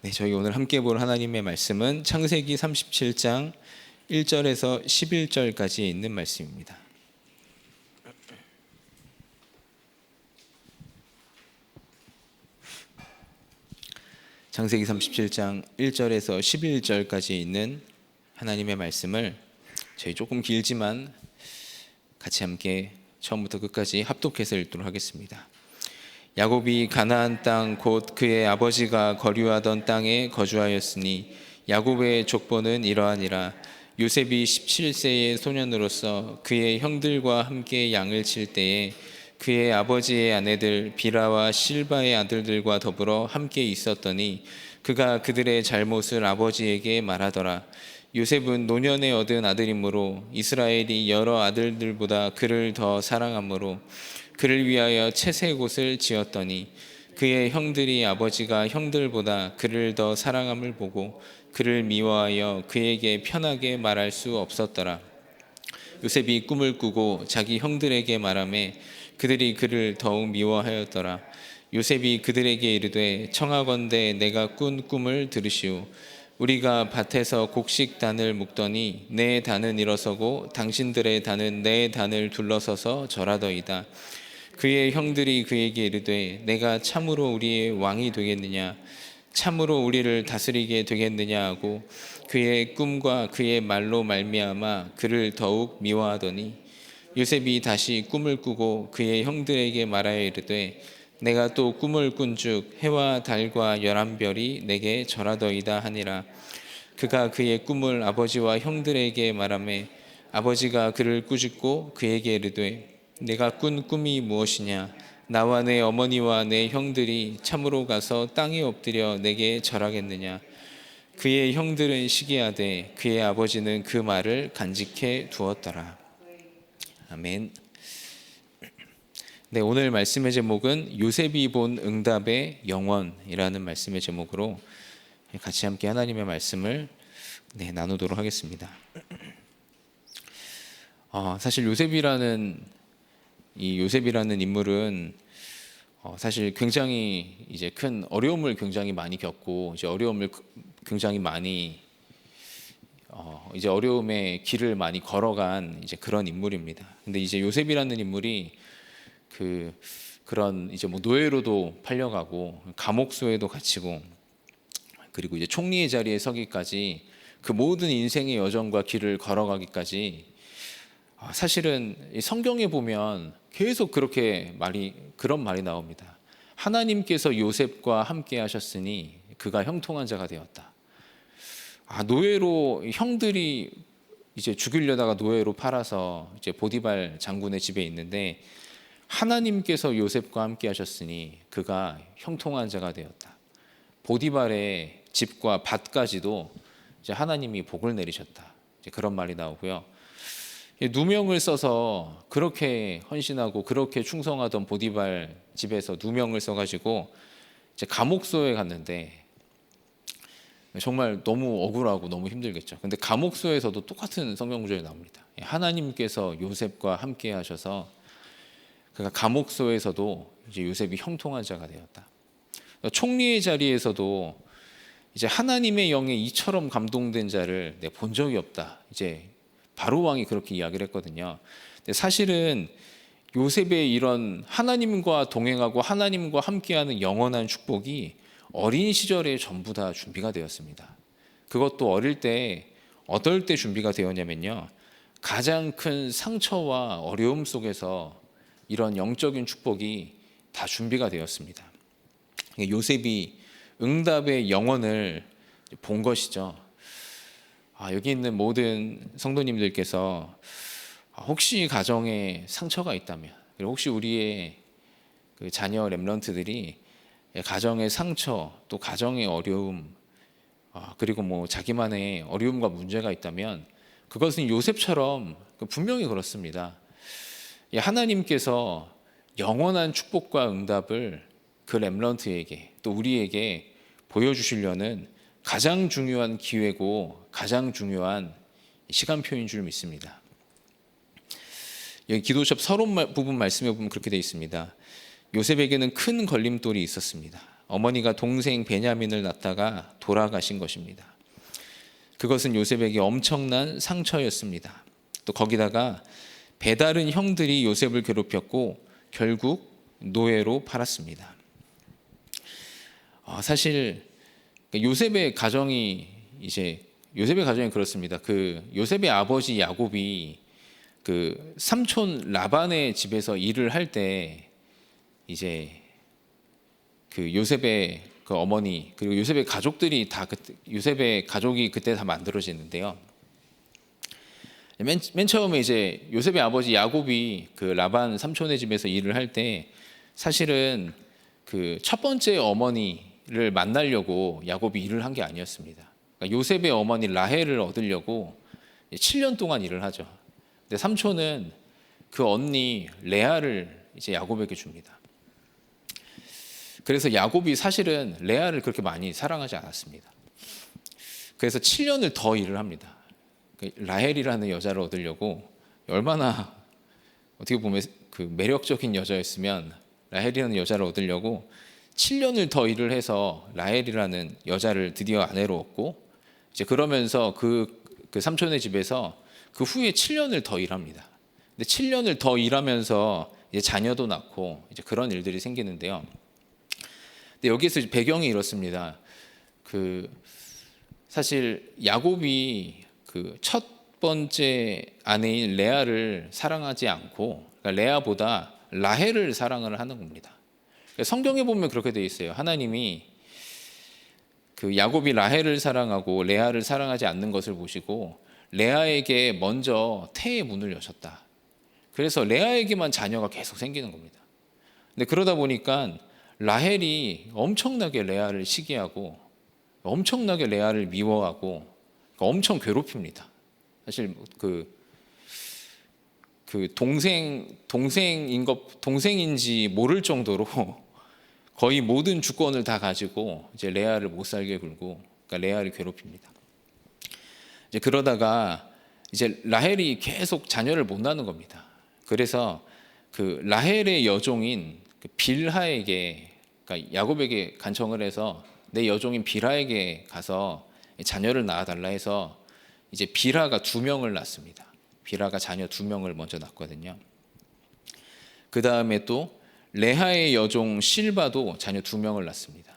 네, 저희 오늘 함께 볼 하나님의 말씀은 창세기 37장 1절에서 11절까지 있는 말씀입니다. 창세기 37장 1절에서 11절까지 있는 하나님의 말씀을 저희 조금 길지만 같이 함께 처음부터 끝까지 합독해서 읽도록 하겠습니다. 야곱이 가나안 땅 곧 그의 아버지가 거류하던 땅에 거주하였으니 야곱의 족보는 이러하니라. 요셉이 17세의 소년으로서 그의 형들과 함께 양을 칠 때에 그의 아버지의 아내들 비라와 실바의 아들들과 더불어 함께 있었더니 그가 그들의 잘못을 아버지에게 말하더라. 요셉은 노년에 얻은 아들이므로 이스라엘이 여러 아들들보다 그를 더 사랑하므로 그를 위하여 채색 옷을 지었더니 그의 형들이 아버지가 형들보다 그를 더 사랑함을 보고 그를 미워하여 그에게 편하게 말할 수 없었더라. 요셉이 꿈을 꾸고 자기 형들에게 말하매 그들이 그를 더욱 미워하였더라. 요셉이 그들에게 이르되 청하건대 내가 꾼 꿈을 들으시오. 우리가 밭에서 곡식 단을 묶더니 내 단은 일어서고 당신들의 단은 내 단을 둘러서서 절하더이다. 그의 형들이 그에게 이르되 내가 참으로 우리의 왕이 되겠느냐, 참으로 우리를 다스리게 되겠느냐 하고 그의 꿈과 그의 말로 말미암아 그를 더욱 미워하더니 요셉이 다시 꿈을 꾸고 그의 형들에게 말하여 이르되 내가 또 꿈을 꾼즉 해와 달과 11별이 내게 절하더이다 하니라. 그가 그의 꿈을 아버지와 형들에게 말하매 아버지가 그를 꾸짖고 그에게 이르되 내가 꾼 꿈이 무엇이냐? 나와 내 어머니와 내 형들이 참으로 가서 땅에 엎드려 내게 절하겠느냐? 그의 형들은 시기하되 그의 아버지는 그 말을 간직해 두었더라. 아멘. 네, 오늘 말씀의 제목은 요셉이 본 응답의 영원이라는 말씀의 제목으로 같이 함께 하나님의 말씀을 나누도록 하겠습니다. 사실 요셉이라는 인물은 사실 굉장히 이제 큰 어려움을 굉장히 많이 겪고 이제 어려움을 굉장히 많이 이제 어려움의 길을 많이 걸어간 이제 그런 인물입니다. 근데 이제 요셉이라는 인물이 그런 이제 뭐 노예로도 팔려가고 감옥소에도 갇히고 그리고 이제 총리의 자리에 서기까지 그 모든 인생의 여정과 길을 걸어가기까지 사실은 성경에 보면 계속 그런 말이 나옵니다. 하나님께서 요셉과 함께 하셨으니 그가 형통한 자가 되었다. 노예로 형들이 이제 죽이려다가 노예로 팔아서 이제 보디발 장군의 집에 있는데 하나님께서 요셉과 함께 하셨으니 그가 형통한 자가 되었다. 보디발의 집과 밭까지도 이제 하나님이 복을 내리셨다. 이제 그런 말이 나오고요. 누명을 써서 그렇게 헌신하고 그렇게 충성하던 보디발 집에서 누명을 써가지고 이제 감옥소에 갔는데 정말 너무 억울하고 너무 힘들겠죠. 근데 감옥소에서도 똑같은 성경 구절이 나옵니다. 하나님께서 요셉과 함께 하셔서 그가 감옥소에서도 이제 요셉이 형통한 자가 되었다. 총리의 자리에서도 이제 하나님의 영에 이처럼 감동된 자를 본 적이 없다. 이제 바로 왕이 그렇게 이야기를 했거든요. 근데 사실은 요셉의 이런 하나님과 동행하고 하나님과 함께하는 영원한 축복이 어린 시절에 전부 다 준비가 되었습니다. 그것도 어릴 때 어떨 때 준비가 되었냐면요, 가장 큰 상처와 어려움 속에서 이런 영적인 축복이 다 준비가 되었습니다. 요셉이 응답의 영원을 본 것이죠. 여기 있는 모든 성도님들께서 혹시 가정에 상처가 있다면, 그리고 혹시 우리의 그 자녀 렘넌트들이 가정의 상처, 또 가정의 어려움, 그리고 뭐 자기만의 어려움과 문제가 있다면 그것은 요셉처럼 분명히 그렇습니다. 하나님께서 영원한 축복과 응답을 그 렘넌트에게 또 우리에게 보여주시려는 가장 중요한 기회고 가장 중요한 시간표인 줄 믿습니다. 여기 기도첩 서론 부분 말씀에 보면 그렇게 되어 있습니다. 요셉에게는 큰 걸림돌이 있었습니다. 어머니가 동생 베냐민을 낳다가 돌아가신 것입니다. 그것은 요셉에게 엄청난 상처였습니다. 또 거기다가 배다른 형들이 요셉을 괴롭혔고 결국 노예로 팔았습니다. 사실 요셉의 가정이 그렇습니다. 그 요셉의 아버지 야곱이 그 삼촌 라반의 집에서 일을 할 때 이제 그 요셉의 그 어머니 그리고 요셉의 가족들이 다 요셉의 가족이 그때 다 만들어지는데요. 맨 처음에 이제 요셉의 아버지 야곱이 그 라반 삼촌의 집에서 일을 할 때 사실은 그 첫 번째 어머니를 만나려고 야곱이 일을 한 게 아니었습니다. 그러니까 요셉의 어머니 라헬을 얻으려고 7년 동안 일을 하죠. 근데 삼촌은 그 언니 레아를 이제 야곱에게 줍니다. 그래서 야곱이 사실은 레아를 그렇게 많이 사랑하지 않았습니다. 그래서 7년을 더 일을 합니다. 라헬이라는 여자를 얻으려고 얼마나 어떻게 보면 그 매력적인 여자였으면 라헬이라는 여자를 얻으려고 7년을 더 일을 해서 라헬이라는 여자를 드디어 아내로 얻고 이제 그러면서 그 삼촌의 집에서 그 후에 7년을 더 일합니다. 근데 7년을 더 일하면서 이제 자녀도 낳고 이제 그런 일들이 생기는데요. 근데 여기에서 배경이 이렇습니다. 그 사실 야곱이 그 첫 번째 아내인 레아를 사랑하지 않고 그러니까 레아보다 라헬을 사랑을 하는 겁니다. 성경에 보면 그렇게 돼 있어요. 하나님이 그 야곱이 라헬을 사랑하고 레아를 사랑하지 않는 것을 보시고 레아에게 먼저 태의 문을 여셨다. 그래서 레아에게만 자녀가 계속 생기는 겁니다. 근데 그러다 보니까 라헬이 엄청나게 레아를 시기하고 엄청나게 레아를 미워하고 엄청 괴롭힙니다. 사실 그 동생인지 모를 정도로 거의 모든 주권을 다 가지고 이제 레아를 못 살게 굴고 그러니까 레아를 괴롭힙니다. 이제 그러다가 이제 라헬이 계속 자녀를 못 낳는 겁니다. 그래서 그 라헬의 여종인 그 빌하에게 그러니까 야곱에게 간청을 해서 내 여종인 빌하에게 가서 자녀를 낳아달라 해서 이제 빌하가 2명을 낳습니다. 빌하가 자녀 2명을 먼저 낳거든요. 그 다음에 또 레하의 여종 실바도 자녀 2명을 낳습니다.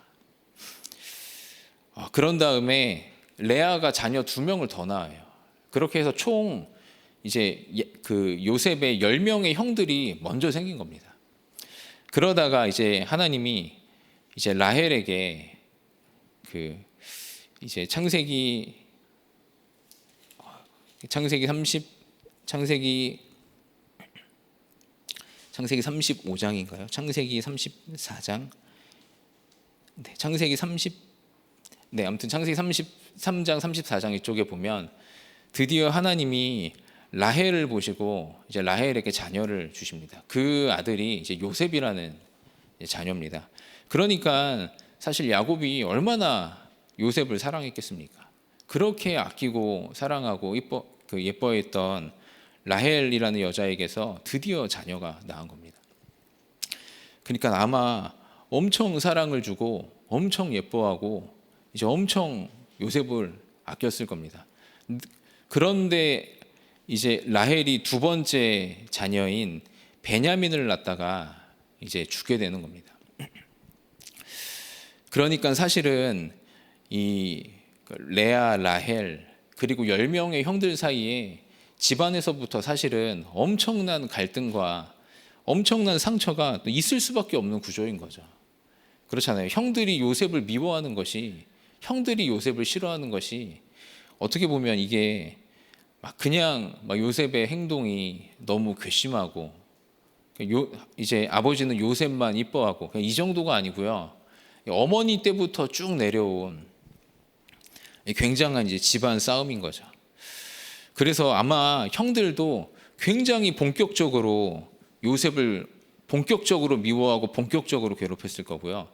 그런 다음에 레아가 자녀 2명을 더 낳아요. 그렇게 해서 총 이제 그 요셉의 10명의 형들이 먼저 생긴 겁니다. 그러다가 이제 하나님이 이제 라헬에게 그 이제 창세기 35장인가요? 창세기 34장. 창세기 33장 34장 이쪽에 보면 드디어 하나님이 라헬을 보시고 이제 라헬에게 자녀를 주십니다. 그 아들이 이제 요셉이라는 자녀입니다. 그러니까 사실 야곱이 얼마나 요셉을 사랑했겠습니까? 그렇게 아끼고 사랑하고 예뻐했던 라헬이라는 여자에게서 드디어 자녀가 낳은 겁니다. 그러니까 아마 엄청 사랑을 주고 엄청 예뻐하고 이제 엄청 요셉을 아꼈을 겁니다. 그런데 이제 라헬이 2번째 자녀인 베냐민을 낳다가 이제 죽게 되는 겁니다. 그러니까 사실은 이 레아, 라헬 그리고 10명의 형들 사이에 집안에서부터 사실은 엄청난 갈등과 엄청난 상처가 있을 수밖에 없는 구조인 거죠. 그렇잖아요. 형들이 요셉을 미워하는 것이, 형들이 요셉을 싫어하는 것이 어떻게 보면 이게 그냥 요셉의 행동이 너무 괘씸하고 이제 아버지는 요셉만 이뻐하고 이 정도가 아니고요. 어머니 때부터 쭉 내려온 굉장한 이제 집안 싸움인 거죠. 그래서 아마 형들도 굉장히 본격적으로 요셉을 본격적으로 미워하고 본격적으로 괴롭혔을 거고요.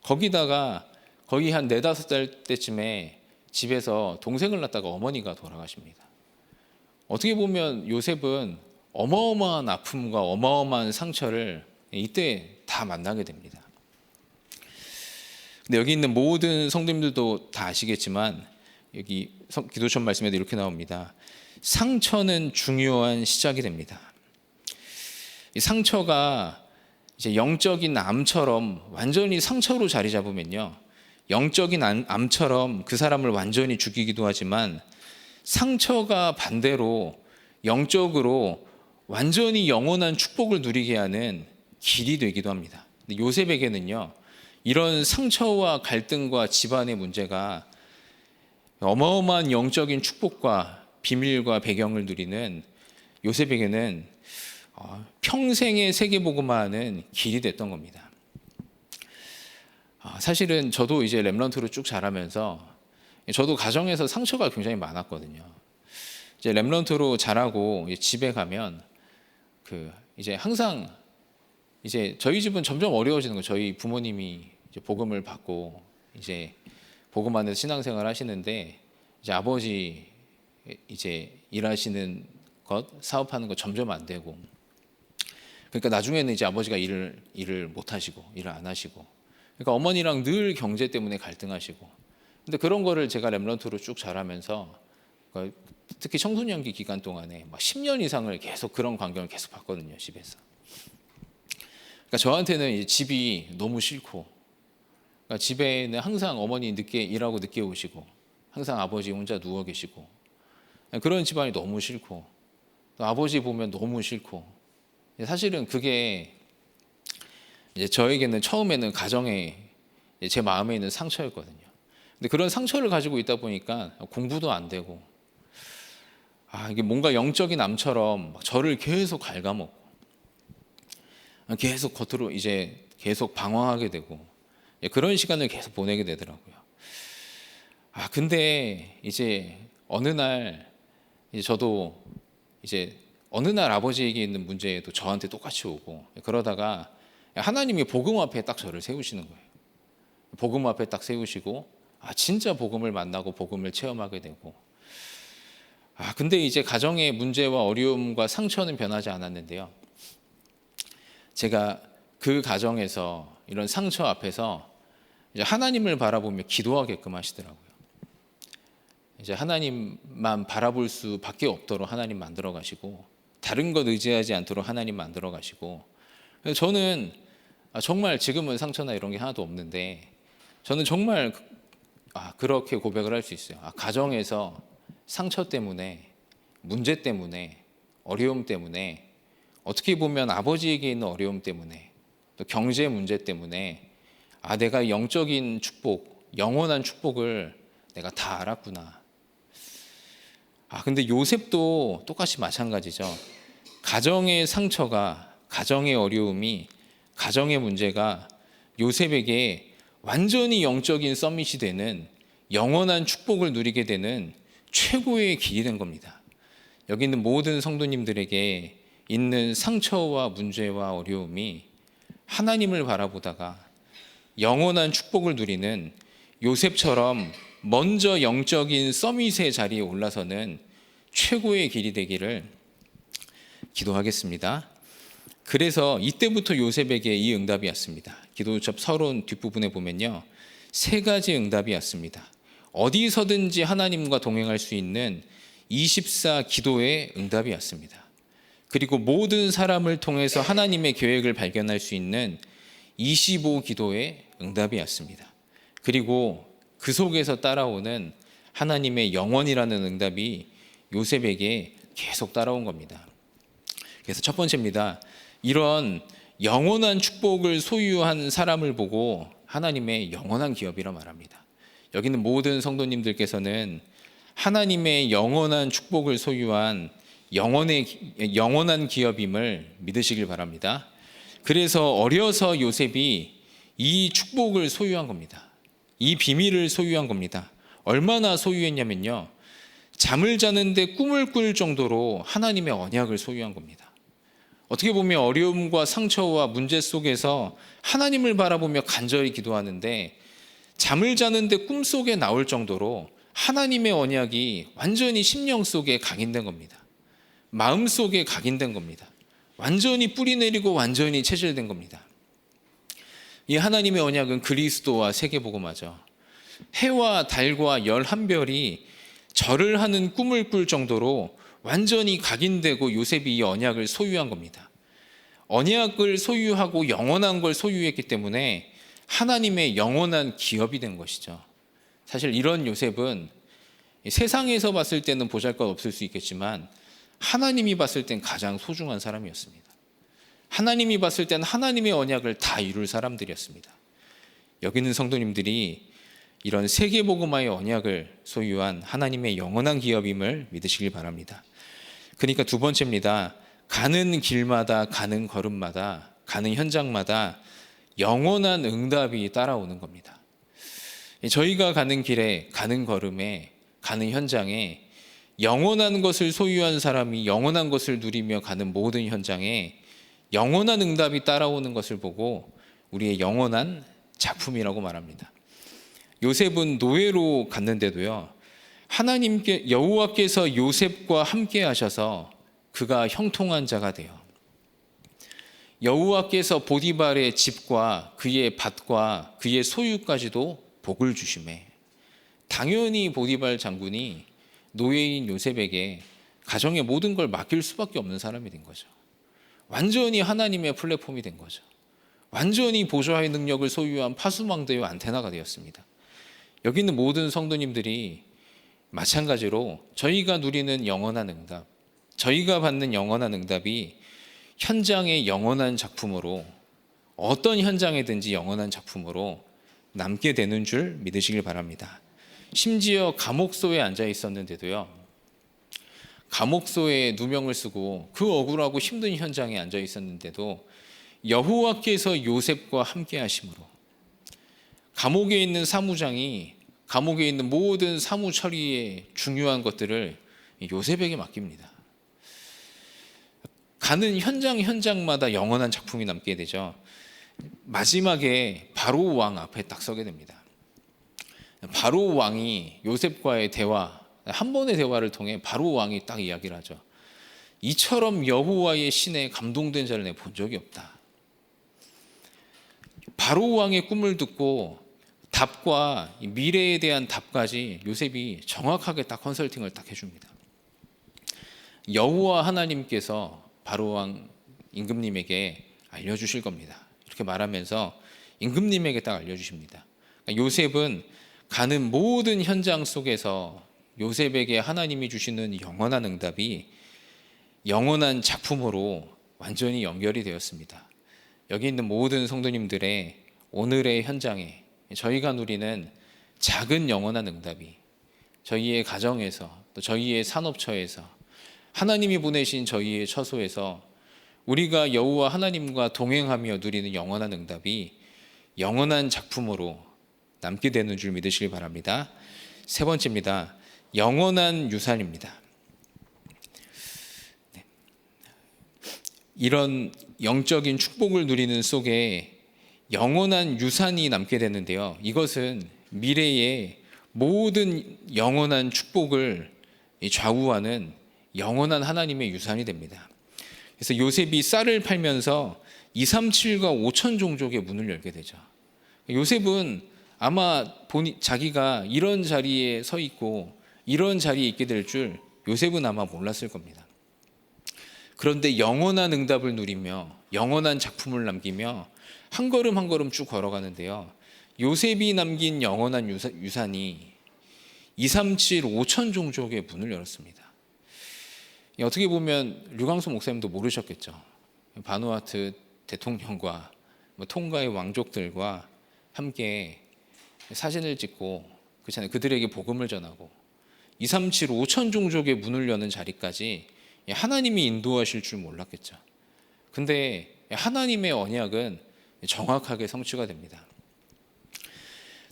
거기다가 거의 한 4-5살 때쯤에 집에서 동생을 낳다가 어머니가 돌아가십니다. 어떻게 보면 요셉은 어마어마한 아픔과 어마어마한 상처를 이때 다 만나게 됩니다. 근데 여기 있는 모든 성도님들도 다 아시겠지만 여기 기도처 말씀에도 이렇게 나옵니다. 상처는 중요한 시작이 됩니다. 이 상처가 이제 영적인 암처럼 완전히 상처로 자리 잡으면요, 영적인 암처럼 그 사람을 완전히 죽이기도 하지만, 상처가 반대로 영적으로 완전히 영원한 축복을 누리게 하는 길이 되기도 합니다. 근데 요셉에게는요, 이런 상처와 갈등과 집안의 문제가 어마어마한 영적인 축복과 비밀과 배경을 누리는 요셉에게는 평생의 세계복음화하는 길이 됐던 겁니다. 사실은 저도 이제 렘넌트로 쭉 자라면서 저도 가정에서 상처가 굉장히 많았거든요. 이제 렘넌트로 자라고 집에 가면 이제 항상 이제 저희 집은 점점 어려워지는 거예요. 저희 부모님이 이제 복음을 받고 이제 복음 안에서 신앙생활 하시는데, 이제 아버지 이제 일하시는 것, 사업하는 것 점점 안 되고, 그러니까 나중에는 이제 아버지가 일을 못 하시고 일을 안 하시고, 그러니까 어머니랑 늘 경제 때문에 갈등하시고. 근데 그런 거를 제가 렘넌트로 쭉 자라면서 특히 청소년기 기간 동안에 막 10년 이상을 계속 그런 광경을 계속 봤거든요, 집에서. 그러니까 저한테는 이제 집이 너무 싫고, 그러니까 집에는 항상 어머니 늦게 일하고 늦게 오시고, 항상 아버지 혼자 누워 계시고, 그런 집안이 너무 싫고, 또 아버지 보면 너무 싫고. 사실은 그게 이제 저에게는 처음에는 가정에 제 마음에 있는 상처였거든요. 근데 그런 상처를 가지고 있다 보니까 공부도 안 되고, 이게 뭔가 영적인 암처럼 막 저를 계속 갉아먹고, 계속 겉으로 이제 계속 방황하게 되고, 그런 시간을 계속 보내게 되더라고요. 근데 이제 어느 날 이제 저도 이제 어느 날 아버지에게 있는 문제도 저한테 똑같이 오고, 그러다가 하나님이 복음 앞에 딱 저를 세우시는 거예요. 복음 앞에 딱 세우시고, 진짜 복음을 만나고 복음을 체험하게 되고. 근데 이제 가정의 문제와 어려움과 상처는 변하지 않았는데요, 제가 그 가정에서 이런 상처 앞에서 이제 하나님을 바라보며 기도하게끔 하시더라고요. 이제 하나님만 바라볼 수밖에 없도록 하나님 만들어 가시고, 다른 것 의지하지 않도록 하나님 만들어 가시고. 그래서 저는 정말 지금은 상처나 이런 게 하나도 없는데, 저는 정말 그렇게 고백을 할 수 있어요. 가정에서 상처 때문에, 문제 때문에, 어려움 때문에, 어떻게 보면 아버지에게 있는 어려움 때문에, 또 경제 문제 때문에 내가 영적인 축복, 영원한 축복을 내가 다 알았구나. 근데 요셉도 똑같이 마찬가지죠. 가정의 상처가, 가정의 어려움이, 가정의 문제가 요셉에게 완전히 영적인 서밋이 되는, 영원한 축복을 누리게 되는 최고의 길이 된 겁니다. 여기 있는 모든 성도님들에게 있는 상처와 문제와 어려움이 하나님을 바라보다가 영원한 축복을 누리는 요셉처럼 먼저 영적인 서밋의 자리에 올라서는 최고의 길이 되기를 기도하겠습니다. 그래서 이때부터 요셉에게 이 응답이 왔습니다. 기도첩 서론 뒷부분에 보면요, 3가지 응답이 왔습니다. 어디서든지 하나님과 동행할 수 있는 24 기도의 응답이 왔습니다. 그리고 모든 사람을 통해서 하나님의 계획을 발견할 수 있는 25 기도의 응답이 왔습니다. 그리고 그 속에서 따라오는 하나님의 영원이라는 응답이 요셉에게 계속 따라온 겁니다. 그래서 첫 번째입니다. 이런 영원한 축복을 소유한 사람을 보고 하나님의 영원한 기업이라 말합니다. 여기는 모든 성도님들께서는 하나님의 영원한 축복을 소유한 영원한 기업임을 믿으시길 바랍니다. 그래서 어려서 요셉이 이 축복을 소유한 겁니다. 이 비밀을 소유한 겁니다. 얼마나 소유했냐면요, 잠을 자는데 꿈을 꿀 정도로 하나님의 언약을 소유한 겁니다. 어떻게 보면 어려움과 상처와 문제 속에서 하나님을 바라보며 간절히 기도하는데, 잠을 자는데 꿈속에 나올 정도로 하나님의 언약이 완전히 심령 속에 각인된 겁니다. 마음 속에 각인된 겁니다. 완전히 뿌리 내리고 완전히 체질된 겁니다. 이 하나님의 언약은 그리스도와 세계복음화죠. 해와 달과 11별이 절을 하는 꿈을 꿀 정도로 완전히 각인되고 요셉이 이 언약을 소유한 겁니다. 언약을 소유하고 영원한 걸 소유했기 때문에 하나님의 영원한 기업이 된 것이죠. 사실 이런 요셉은 세상에서 봤을 때는 보잘것없을 수 있겠지만 하나님이 봤을 땐 가장 소중한 사람이었습니다. 하나님이 봤을 땐 하나님의 언약을 다 이룰 사람들이었습니다. 여기 있는 성도님들이 이런 세계복음화의 언약을 소유한 하나님의 영원한 기업임을 믿으시길 바랍니다. 그러니까 두 번째입니다. 가는 길마다, 가는 걸음마다, 가는 현장마다 영원한 응답이 따라오는 겁니다. 저희가 가는 길에, 가는 걸음에, 가는 현장에 영원한 것을 소유한 사람이 영원한 것을 누리며 가는 모든 현장에 영원한 응답이 따라오는 것을 보고 우리의 영원한 작품이라고 말합니다. 요셉은 노예로 갔는데도요, 하나님께 여호와께서 요셉과 함께 하셔서 그가 형통한 자가 되어 여호와께서 보디발의 집과 그의 밭과 그의 소유까지도 복을 주시매, 당연히 보디발 장군이 노예인 요셉에게 가정의 모든 걸 맡길 수밖에 없는 사람이 된 거죠. 완전히 하나님의 플랫폼이 된 거죠. 완전히 보좌의 능력을 소유한 파수망대의 안테나가 되었습니다. 여기 있는 모든 성도님들이 마찬가지로 저희가 누리는 영원한 응답, 저희가 받는 영원한 응답이 현장의 영원한 작품으로, 어떤 현장이든지 영원한 작품으로 남게 되는 줄 믿으시길 바랍니다. 심지어 감옥소에 앉아 있었는데도요, 감옥소에 누명을 쓰고 그 억울하고 힘든 현장에 앉아 있었는데도 여호와께서 요셉과 함께 하심으로 감옥에 있는 사무장이 감옥에 있는 모든 사무 처리의 중요한 것들을 요셉에게 맡깁니다. 가는 현장마다 영원한 작품이 남게 되죠. 마지막에 바로 왕 앞에 딱 서게 됩니다. 바로 왕이 요셉과의 대화, 한 번의 대화를 통해 바로 왕이 딱 이야기를 하죠. 이처럼 여호와의 신에 감동된 자를 내가 본 적이 없다. 바로 왕의 꿈을 듣고 답과 미래에 대한 답까지 요셉이 정확하게 딱 컨설팅을 딱 해줍니다. 여호와 하나님께서 바로 왕 임금님에게 알려주실 겁니다. 이렇게 말하면서 임금님에게 딱 알려주십니다. 그러니까 요셉은 가는 모든 현장 속에서 요셉에게 하나님이 주시는 영원한 응답이 영원한 작품으로 완전히 연결이 되었습니다. 여기 있는 모든 성도님들의 오늘의 현장에 저희가 누리는 작은 영원한 응답이 저희의 가정에서, 또 저희의 산업처에서, 하나님이 보내신 저희의 처소에서 우리가 여호와 하나님과 동행하며 누리는 영원한 응답이 영원한 작품으로 남게 되는 줄 믿으시길 바랍니다. 세 번째입니다. 영원한 유산입니다. 이런 영적인 축복을 누리는 속에 영원한 유산이 남게 되는데요, 이것은 미래의 모든 영원한 축복을 좌우하는 영원한 하나님의 유산이 됩니다. 그래서 요셉이 쌀을 팔면서 237과 5천 종족의 문을 열게 되죠. 요셉은 아마 자기가 이런 자리에 서 있고 이런 자리에 있게 될 줄 요셉은 아마 몰랐을 겁니다. 그런데 영원한 응답을 누리며 영원한 작품을 남기며 한 걸음 한 걸음 쭉 걸어가는데요, 요셉이 남긴 영원한 유산이 237, 5천 종족의 문을 열었습니다. 어떻게 보면 류광수 목사님도 모르셨겠죠. 바누아투 대통령과 통가의 왕족들과 함께 사진을 찍고 그들에게 복음을 전하고 237, 5천 종족의 문을 여는 자리까지 하나님이 인도하실 줄 몰랐겠죠. 근데 하나님의 언약은 정확하게 성취가 됩니다.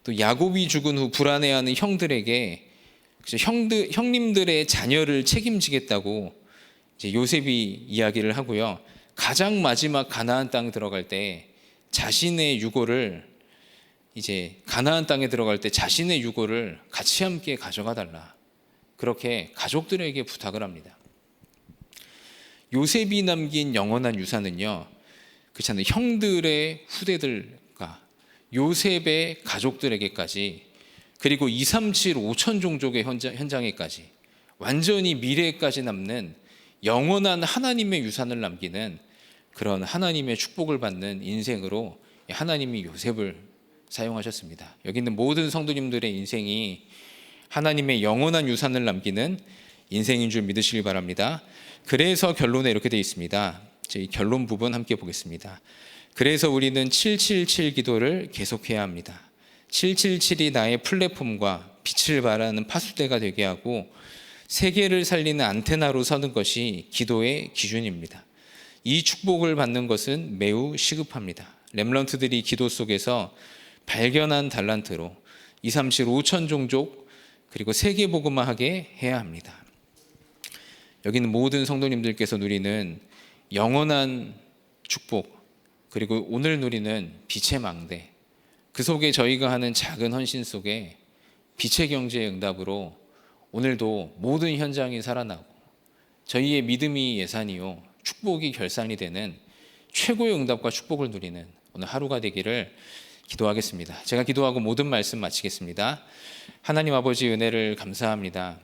또 야곱이 죽은 후 불안해하는 형들에게 형님들의 자녀를 책임지겠다고 이제 요셉이 이야기를 하고요, 가장 마지막 가나안 땅 들어갈 때 자신의 유고를 가나안 땅에 들어갈 때 자신의 유고를 같이 함께 가져가 달라, 그렇게 가족들에게 부탁을 합니다. 요셉이 남긴 영원한 유산은요, 그렇잖아요, 형들의 후대들과 요셉의 가족들에게까지, 그리고 2, 3, 7, 5천 종족의 현장에까지 완전히 미래에까지 남는 영원한 하나님의 유산을 남기는 그런 하나님의 축복을 받는 인생으로 하나님이 요셉을 사용하셨습니다. 여기 있는 모든 성도님들의 인생이 하나님의 영원한 유산을 남기는 인생인 줄 믿으시길 바랍니다. 그래서 결론에 이렇게 되어 있습니다. 이 결론 부분 함께 보겠습니다. 그래서 우리는 777 기도를 계속해야 합니다. 777이 나의 플랫폼과 빛을 발하는 파수대가 되게 하고 세계를 살리는 안테나로 서는 것이 기도의 기준입니다. 이 축복을 받는 것은 매우 시급합니다. 렘넌트들이 기도 속에서 발견한 달란트로 2, 3, 7, 5천 종족 그리고 세계 복음화하게 해야 합니다. 여기는 모든 성도님들께서 누리는 영원한 축복, 그리고 오늘 누리는 빛의 망대, 그 속에 저희가 하는 작은 헌신 속에 빛의 경제의 응답으로 오늘도 모든 현장이 살아나고 저희의 믿음이 예산이요 축복이 결산이 되는 최고의 응답과 축복을 누리는 오늘 하루가 되기를 기도하겠습니다. 제가 기도하고 모든 말씀 마치겠습니다. 하나님 아버지 은혜를 감사합니다.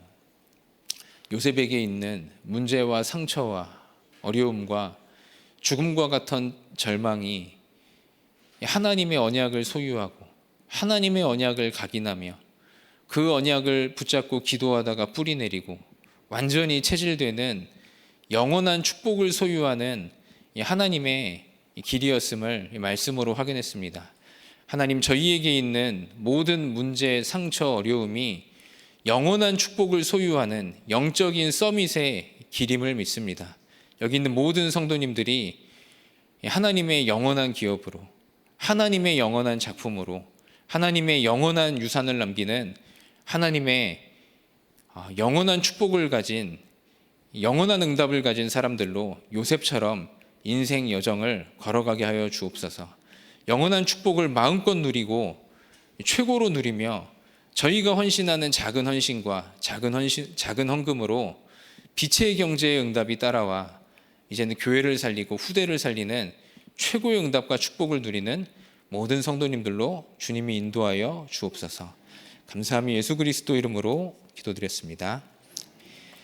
요셉에게 있는 문제와 상처와 어려움과 죽음과 같은 절망이 하나님의 언약을 소유하고 하나님의 언약을 각인하며 그 언약을 붙잡고 기도하다가 뿌리 내리고 완전히 체질되는 영원한 축복을 소유하는 하나님의 길이었음을 말씀으로 확인했습니다. 하나님, 저희에게 있는 모든 문제, 상처, 어려움이 영원한 축복을 소유하는 영적인 서밋의 길임을 믿습니다. 여기 있는 모든 성도님들이 하나님의 영원한 기업으로, 하나님의 영원한 작품으로, 하나님의 영원한 유산을 남기는 하나님의 영원한 축복을 가진, 영원한 응답을 가진 사람들로 요셉처럼 인생 여정을 걸어가게 하여 주옵소서. 영원한 축복을 마음껏 누리고 최고로 누리며 저희가 헌신하는 작은 헌신과 작은 헌금으로 빛의 경제의 응답이 따라와 이제는 교회를 살리고 후대를 살리는 최고의 응답과 축복을 누리는 모든 성도님들로 주님이 인도하여 주옵소서. 감사함이 예수 그리스도 이름으로 기도드렸습니다.